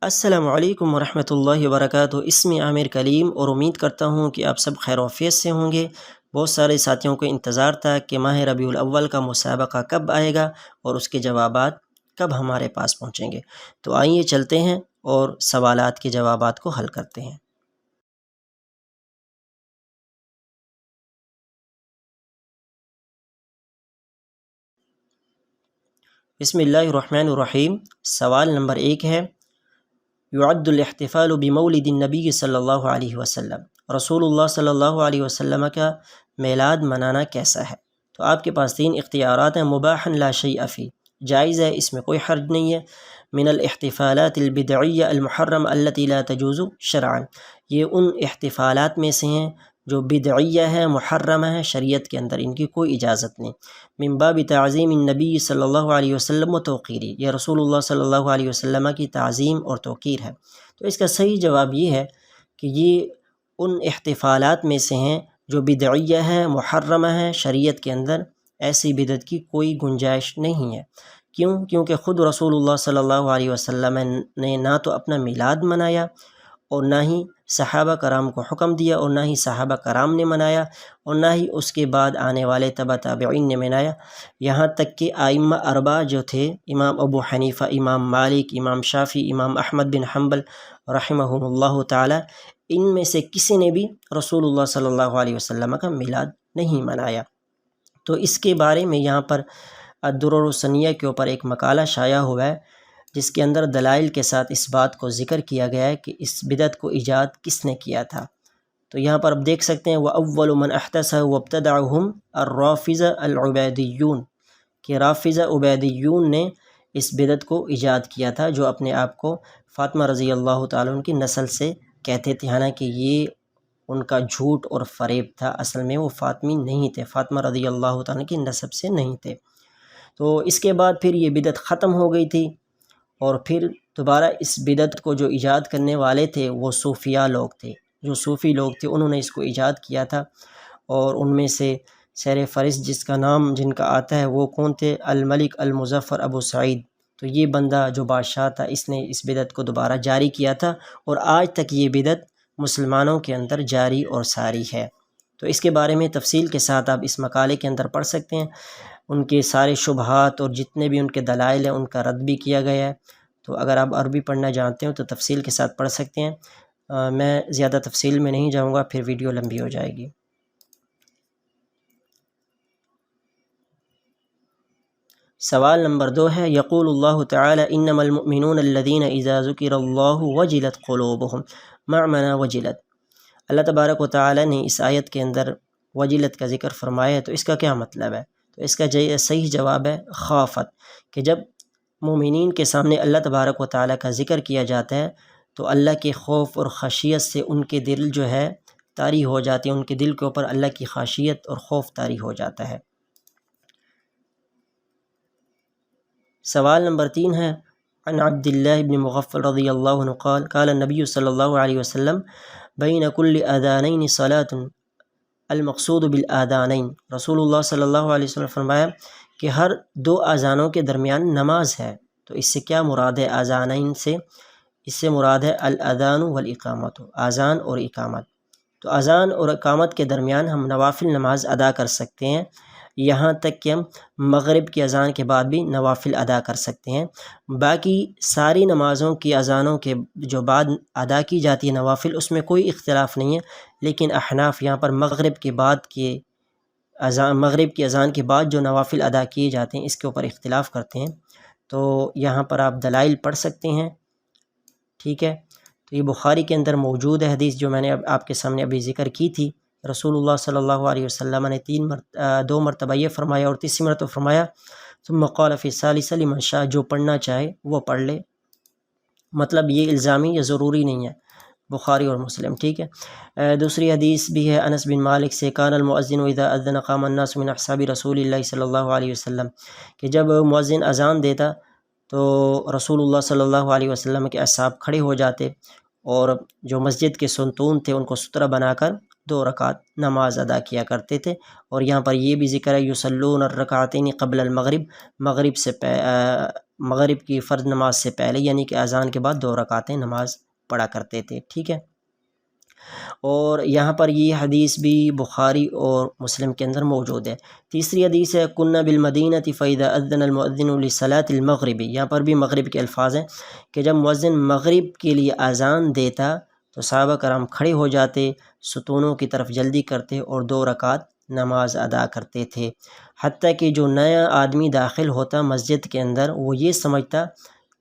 السلام علیکم ورحمۃ اللہ وبرکاتہ۔ اسمی عامر کلیم اور امید کرتا ہوں کہ آپ سب خیر و عافیت سے ہوں گے۔ بہت سارے ساتھیوں کو انتظار تھا کہ ماہ ربیع الاول کا مسابقہ کب آئے گا اور اس کے جوابات کب ہمارے پاس پہنچیں گے۔ تو آئیے چلتے ہیں اور سوالات کے جوابات کو حل کرتے ہیں۔ بسم اللہ الرحمن الرحیم۔ سوال نمبر 1 ہے، یعد الاحتفال بمولد النبی صلی اللہ علیہ وسلم، رسول اللہ صلی اللہ علیہ وسلم کا میلاد منانا کیسا ہے؟ تو آپ کے پاس 3 اختیارات ہیں۔ مباحا لا شیء فی، جائز ہے، اس میں کوئی حرج نہیں ہے۔ من الاحتفالات البدعیہ المحرم التي لا تجوز شرعا، یہ ان احتفالات میں سے ہیں جو بدعیہ ہے، محرمہ ہے، شریعت کے اندر ان کی کوئی اجازت نہیں۔ من باب تعظیم النبی صلی اللہ علیہ وسلم و توقیری، یہ رسول اللہ صلی اللہ علیہ وسلم کی تعظیم اور توقیر ہے۔ تو اس کا صحیح جواب یہ ہے کہ یہ ان احتفالات میں سے ہیں جو بدعیہ ہے، محرمہ ہے، شریعت کے اندر ایسی بدعت کی کوئی گنجائش نہیں ہے۔ کیونکہ خود رسول اللہ صلی اللہ علیہ وسلم نے نہ تو اپنا میلاد منایا اور نہ ہی صحابہ کرام کو حکم دیا اور نہ ہی صحابہ کرام نے منایا اور نہ ہی اس کے بعد آنے والے تبع تابعین نے منایا۔ یہاں تک کہ ائمہ اربعہ جو تھے، امام ابو حنیفہ، امام مالک، امام شافعی، امام احمد بن حنبل رحمہم اللہ تعالی، ان میں سے کسی نے بھی رسول اللہ صلی اللہ علیہ وسلم کا میلاد نہیں منایا۔ تو اس کے بارے میں یہاں پر الدرر الثنیہ کے اوپر ایک مقالہ شائع ہوا ہے جس کے اندر دلائل کے ساتھ اس بات کو ذکر کیا گیا ہے کہ اس بدعت کو ایجاد کس نے کیا تھا۔ تو یہاں پر آپ دیکھ سکتے ہیں وَأَوَّلُ مَنْ أَحْدَثَهُ وَابْتَدَعَهُمْ الرَّافِضَةُ الْعُبَیدِیُّونَ، کہ رافضہ عبیدیون نے اس بدعت کو ایجاد کیا تھا، جو اپنے آپ کو فاطمہ رضی اللہ تعالیٰ عنہ کی نسل سے کہتے تھے، حالانکہ یہ ان کا جھوٹ اور فریب تھا، اصل میں وہ فاطمی نہیں تھے، فاطمہ رضی اللہ تعالیٰ کی نسب سے نہیں تھے۔ تو اس کے بعد پھر یہ بدعت ختم ہو گئی تھی، اور پھر دوبارہ اس بدعت کو جو ایجاد کرنے والے تھے وہ صوفیاء لوگ تھے، جو صوفی لوگ تھے انہوں نے اس کو ایجاد کیا تھا۔ اور ان میں سے سیر فہرست جس کا نام جن کا آتا ہے وہ کون تھے؟ الملک المظفر ابو سعید۔ تو یہ بندہ جو بادشاہ تھا اس نے اس بدعت کو دوبارہ جاری کیا تھا، اور آج تک یہ بدعت مسلمانوں کے اندر جاری اور ساری ہے۔ تو اس کے بارے میں تفصیل کے ساتھ آپ اس مقالے کے اندر پڑھ سکتے ہیں۔ ان کے سارے شبہات اور جتنے بھی ان کے دلائل ہیں ان کا رد بھی کیا گیا ہے۔ تو اگر آپ عربی پڑھنا جانتے ہو تو تفصیل کے ساتھ پڑھ سکتے ہیں۔ میں زیادہ تفصیل میں نہیں جاؤں گا، پھر ویڈیو لمبی ہو جائے گی۔ سوال نمبر 2 ہے، یقول اللہ تعالی انما المؤمنون الذین اذا ذکر اللہ وجلت قلوبهم، ما معنی وجلت؟ اللہ تبارک و تعالی نے اس آیت کے اندر وجلت کا ذکر فرمایا ہے، تو اس کا کیا مطلب ہے؟ تو اس کا صحیح جواب ہے خافت، کہ جب مومنین کے سامنے اللہ تبارک و تعالی کا ذکر کیا جاتا ہے تو اللہ کے خوف اور خشیت سے ان کے دل جو ہے طاری ہو جاتے ہیں، ان کے دل کے اوپر اللہ کی خشیت اور خوف طاری ہو جاتا ہے۔ سوال نمبر 3 ہے، عن عبد اللہ بن مغفل رضی اللہ عنہ قال قال النبی صلی اللہ علیہ وسلم بین کل اذانین صلاۃ المقصود بالآذانین، رسول اللہ صلی اللہ علیہ وسلم فرمایا کہ ہر 2 اذانوں کے درمیان نماز ہے۔ تو اس سے کیا مراد ہے اذانین سے؟ اس سے مراد ہے الاذان والاقامت، اذان اور اقامت۔ تو اذان اور اقامت کے درمیان ہم نوافل نماز ادا کر سکتے ہیں، یہاں تک کہ ہم مغرب کی اذان کے بعد بھی نوافل ادا کر سکتے ہیں۔ باقی ساری نمازوں کی اذانوں کے جو بعد ادا کی جاتی ہے نوافل، اس میں کوئی اختلاف نہیں ہے، لیکن احناف یہاں پر مغرب کی اذان کے بعد جو نوافل ادا کیے جاتے ہیں اس کے اوپر اختلاف کرتے ہیں۔ تو یہاں پر آپ دلائل پڑھ سکتے ہیں، ٹھیک ہے۔ تو یہ بخاری کے اندر موجود ہے حدیث جو میں نے آپ کے سامنے ابھی ذکر کی تھی۔ رسول اللہ صلی اللہ علیہ وسلم نے 2 مرتبہ یہ فرمایا اور تیسری مرتبہ فرمایا ثم قال فی الثالثہ لمن شاء، جو پڑھنا چاہے وہ پڑھ لے، مطلب یہ الزامی یا ضروری نہیں ہے، بخاری اور مسلم، ٹھیک ہے۔ دوسری حدیث بھی ہے انس بن مالک سے، کان المؤذن اذا اذن قام الناس من اصحاب رسول اللہ صلی اللہ علیہ وسلم، کہ جب مؤذن اذان دیتا تو رسول اللہ صلی اللہ علیہ وسلم کے اصحاب کھڑے ہو جاتے اور جو مسجد کے ستون تھے ان کو سترہ بنا کر 2 رکعت نماز ادا کیا کرتے تھے۔ اور یہاں پر یہ بھی ذکر ہے یصلون الرکعتین قبل المغرب، مغرب کی فرض نماز سے پہلے یعنی کہ اذان کے بعد 2 رکعتیں نماز پڑھا کرتے تھے، ٹھیک ہے۔ اور یہاں پر یہ حدیث بھی بخاری اور مسلم کے اندر موجود ہے۔ تیسری حدیث ہے کنا بالمدینۃ فاذا اذن المؤذن لصلاۃ المغرب، یہاں پر بھی مغرب کے الفاظ ہیں کہ جب مؤذن مغرب کے لیے اذان دیتا تو صحابہ کرام کھڑے ہو جاتے، ستونوں کی طرف جلدی کرتے اور 2 رکعت نماز ادا کرتے تھے، حتیٰ کہ جو نیا آدمی داخل ہوتا مسجد کے اندر وہ یہ سمجھتا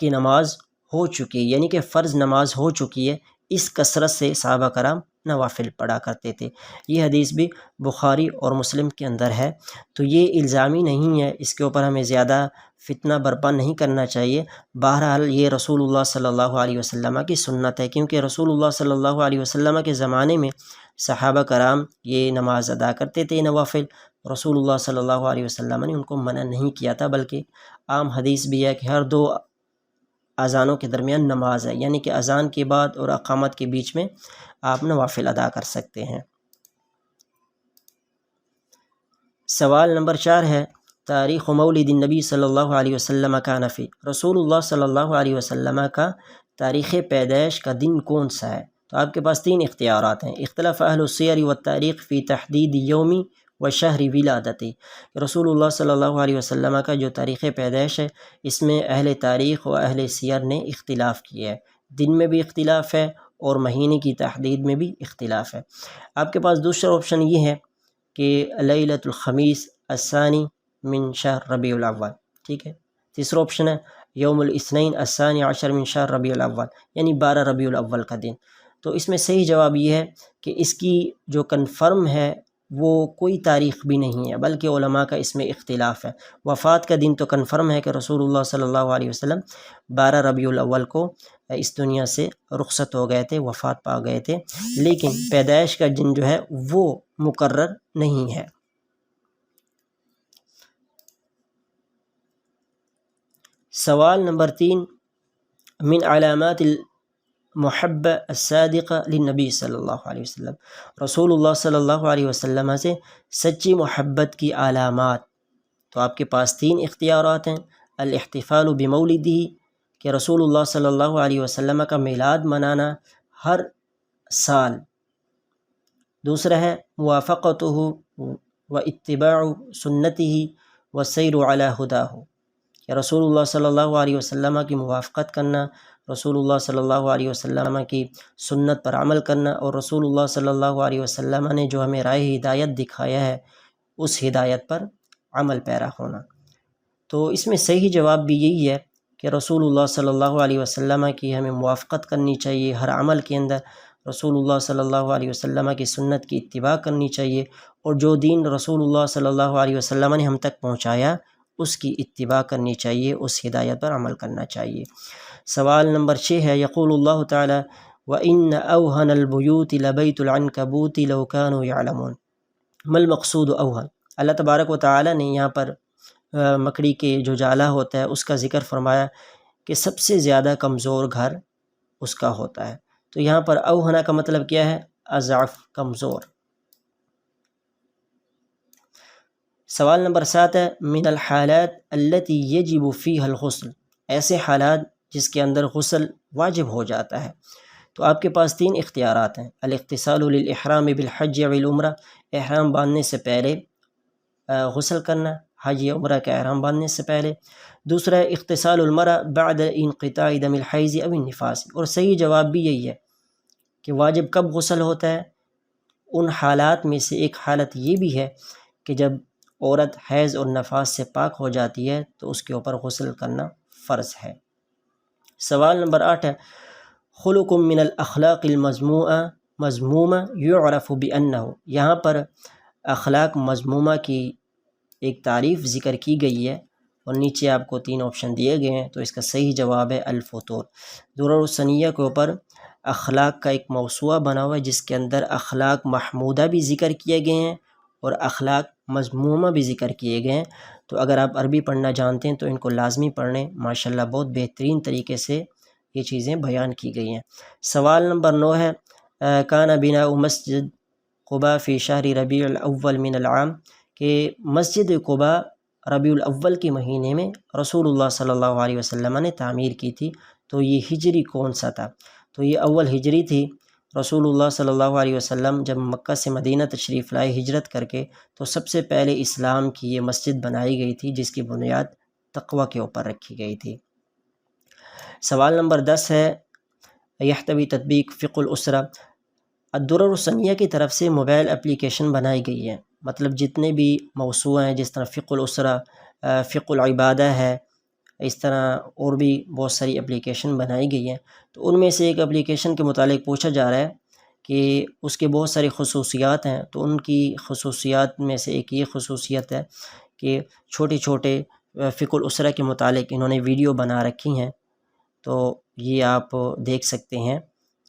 کہ نماز ہو چکی، یعنی کہ فرض نماز ہو چکی ہے، اس کثرت سے صحابہ کرام نوافل پڑھا کرتے تھے۔ یہ حدیث بھی بخاری اور مسلم کے اندر ہے، تو یہ الزامی نہیں ہے، اس کے اوپر ہمیں زیادہ فتنہ برپا نہیں کرنا چاہیے۔ بہرحال یہ رسول اللہ صلی اللہ علیہ وسلم کی سنت ہے، کیونکہ رسول اللہ صلی اللہ علیہ وسلم کے زمانے میں صحابہ کرام یہ نماز ادا کرتے تھے نوافل، رسول اللہ صلی اللہ علیہ وسلم نے ان کو منع نہیں کیا تھا، بلکہ عام حدیث بھی ہے کہ ہر 2 اذانوں کے درمیان نماز ہے، یعنی کہ اذان کے بعد اور اقامت کے بیچ میں آپ نوافل ادا کر سکتے ہیں۔ سوال نمبر 4 ہے تاریخ مولد النبی صلی اللہ علیہ وسلم کا نفی، رسول اللہ صلی اللہ علیہ وسلم کا تاریخ پیدائش کا دن کون سا ہے؟ تو آپ کے پاس 3 اختیارات ہیں۔ اختلاف اہل السیر والتاریخ فی تحدید یومی و شہر ولادتی، رسول اللہ صلی اللہ علیہ وسلم کا جو تاریخ پیدائش ہے اس میں اہل تاریخ و اہل سیر نے اختلاف کیا ہے، دن میں بھی اختلاف ہے اور مہینے کی تحدید میں بھی اختلاف ہے۔ آپ کے پاس دوسرا آپشن یہ ہے کہ لیلۃ الخمیس الثانی من شہر ربیع الاول، ٹھیک ہے۔ تیسرا آپشن ہے یوم الاثنین الثانی عشر من شہر ربیع الاول، یعنی 12 ربیع الاول کا دن۔ تو اس میں صحیح جواب یہ ہے کہ اس کی جو کنفرم ہے وہ کوئی تاریخ بھی نہیں ہے، بلکہ علماء کا اس میں اختلاف ہے۔ وفات کا دن تو کنفرم ہے کہ رسول اللہ صلی اللہ علیہ وسلم 12 ربیع الاول کو اس دنیا سے رخصت ہو گئے تھے، وفات پا گئے تھے، لیکن پیدائش کا دن جو ہے وہ مقرر نہیں ہے۔ سوال نمبر 3 من علامات المحبہ الصادقہ للنبی صلی اللہ علیہ وسلم، رسول اللہ صلی اللہ علیہ وسلم سے سچی محبت کی علامات۔ تو آپ کے پاس 3 اختیارات ہیں۔ الاحتفال بمولدہ، کہ رسول اللہ صلی اللہ علیہ وسلم کا میلاد منانا ہر سال۔ دوسرا ہے موافقتہ و اتباع سنتہ و سیر علی ہداہ، کہ رسول اللہ صلی اللہ علیہ وسلم کی موافقت کرنا، رسول اللہ صلی اللہ علیہ وسلم کی سنت پر عمل کرنا، اور رسول اللہ صلی اللہ علیہ وسلم نے جو ہمیں راہ ہدایت دکھایا ہے اس ہدایت پر عمل پیرا ہونا۔ تو اس میں صحیح جواب بھی یہی ہے کہ رسول اللہ صلی اللہ علیہ وسلم کی ہمیں موافقت کرنی چاہیے، ہر عمل کے اندر رسول اللہ صلی اللہ علیہ وسلم کی سنت کی اتباع کرنی چاہیے، اور جو دین رسول اللہ صلی اللہ علیہ وسلم نے ہم تک پہنچایا اس کی اتباع کرنی چاہیے، اس ہدایت پر عمل کرنا چاہیے۔ سوال نمبر 6 ہے یقول اللہ تعالی وَإِنَّ أَوْهَنَ الْبُيُوتِ لَبَيْتُ الْعَنْكَبُوتِ لَوْ كَانُوا يَعْلَمُونَ، ما المقصود اوہن، اللہ تبارک و تعالی نے یہاں پر مکڑی کے جو جالا ہوتا ہے اس کا ذکر فرمایا کہ سب سے زیادہ کمزور گھر اس کا ہوتا ہے۔ تو یہاں پر اوہنا کا مطلب کیا ہے؟ اضعف، کمزور۔ سوال نمبر 7 ہے من الحالات التي يجب فيها الغسل، ایسے حالات جس کے اندر غسل واجب ہو جاتا ہے۔ تو آپ کے پاس 3 اختیارات ہیں۔ الاغتسال للاحرام بالحج والعمرہ، احرام باندھنے سے پہلے غسل کرنا، حج یا عمرہ کا احرام باندھنے سے پہلے۔ دوسرا ہے اغتسال المرأة بعد انقطاع دم الحیض او النفاس، اور صحیح جواب بھی یہی ہے کہ واجب کب غسل ہوتا ہے؟ ان حالات میں سے ایک حالت یہ بھی ہے کہ جب عورت حیض اور نفاس سے پاک ہو جاتی ہے تو اس کے اوپر غسل کرنا فرض ہے۔ سوال نمبر 8 ہے خلق من الاخلاق مذمومہ یعرف بانہ، یہاں پر اخلاق مذمومہ کی ایک تعریف ذکر کی گئی ہے، اور نیچے آپ کو 3 آپشن دیے گئے ہیں، تو اس کا صحیح جواب ہے الفطور۔ درر الثنیہ کے اوپر اخلاق کا ایک موسوعہ بنا ہوا ہے جس کے اندر اخلاق محمودہ بھی ذکر کیے گئے ہیں اور اخلاق مذمومہ بھی ذکر کیے گئے ہیں۔ تو اگر آپ عربی پڑھنا جانتے ہیں تو ان کو لازمی پڑھیں، ماشاءاللہ بہت بہترین طریقے سے یہ چیزیں بیان کی گئی ہیں۔ سوال نمبر 9 ہے کان بناء مسجد قباء فی شہر ربیع الاول من العام کہ مسجد قباء ربیع الاول کے مہینے میں رسول اللہ صلی اللہ علیہ وسلم نے تعمیر کی تھی. تو یہ ہجری کون سا تھا؟ تو یہ اول ہجری تھی. رسول اللہ صلی اللہ علیہ وسلم جب مکہ سے مدینہ تشریف لائے ہجرت کر کے، تو سب سے پہلے اسلام کی یہ مسجد بنائی گئی تھی جس کی بنیاد تقوی کے اوپر رکھی گئی تھی. سوال نمبر 10 ہے یحتوی تطبیق فقہ الاسرہ. الدرر السنیہ کی طرف سے موبائل اپلیکیشن بنائی گئی ہے. مطلب جتنے بھی موسوعہ ہیں، جس طرح فقہ الاسرہ، فقہ العبادہ ہے، اس طرح اور بھی بہت ساری اپلیکیشن بنائی گئی ہیں. تو ان میں سے ایک اپلیکیشن کے متعلق پوچھا جا رہا ہے کہ اس کے بہت ساری خصوصیات ہیں. تو ان کی خصوصیات میں سے ایک یہ خصوصیت ہے کہ چھوٹے چھوٹے فقہ الاسرہ کے متعلق انہوں نے ویڈیو بنا رکھی ہیں. تو یہ آپ دیکھ سکتے ہیں،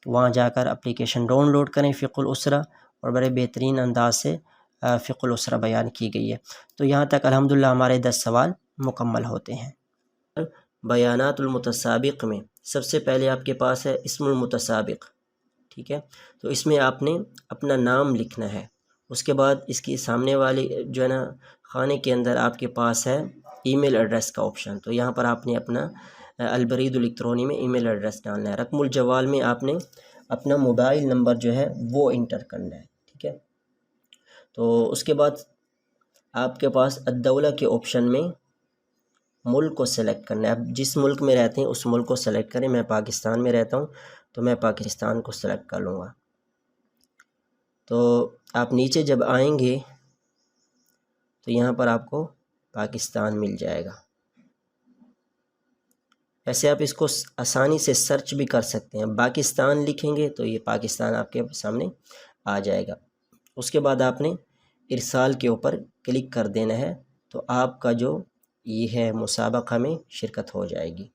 وہاں جا کر اپلیکیشن ڈاؤن لوڈ کریں فقہ الاسرہ، اور بڑے بہترین انداز سے فقہ الاسرہ بیان کی گئی ہے. تو یہاں تک الحمدللہ ہمارے 10 سوال مکمل ہوتے ہیں. بیانات المتسابق میں سب سے پہلے آپ کے پاس ہے اسم المتسابق. ٹھیک ہے، تو اس میں آپ نے اپنا نام لکھنا ہے. اس کے بعد اس کی سامنے والی جو ہے نا خانے کے اندر آپ کے پاس ہے ای میل ایڈریس کا آپشن. تو یہاں پر آپ نے اپنا البرید الیکٹرونی میں ای میل ایڈریس ڈالنا ہے. رقم الجوال میں آپ نے اپنا موبائل نمبر جو ہے وہ انٹر کرنا ہے. ٹھیک ہے، تو اس کے بعد آپ کے پاس الدولہ کے آپشن میں ملک کو سلیکٹ کرنا ہے. اب جس ملک میں رہتے ہیں اس ملک کو سلیکٹ کریں. میں پاکستان میں رہتا ہوں تو میں پاکستان کو سلیکٹ کر لوں گا. تو آپ نیچے جب آئیں گے تو یہاں پر آپ کو پاکستان مل جائے گا. ایسے آپ اس کو آسانی سے سرچ بھی کر سکتے ہیں. پاکستان لکھیں گے تو یہ پاکستان آپ کے سامنے آ جائے گا. اس کے بعد آپ نے ارسال کے اوپر کلک کر دینا ہے. تو آپ کا جو یہ ہے مسابقہ میں شرکت ہو جائے گی.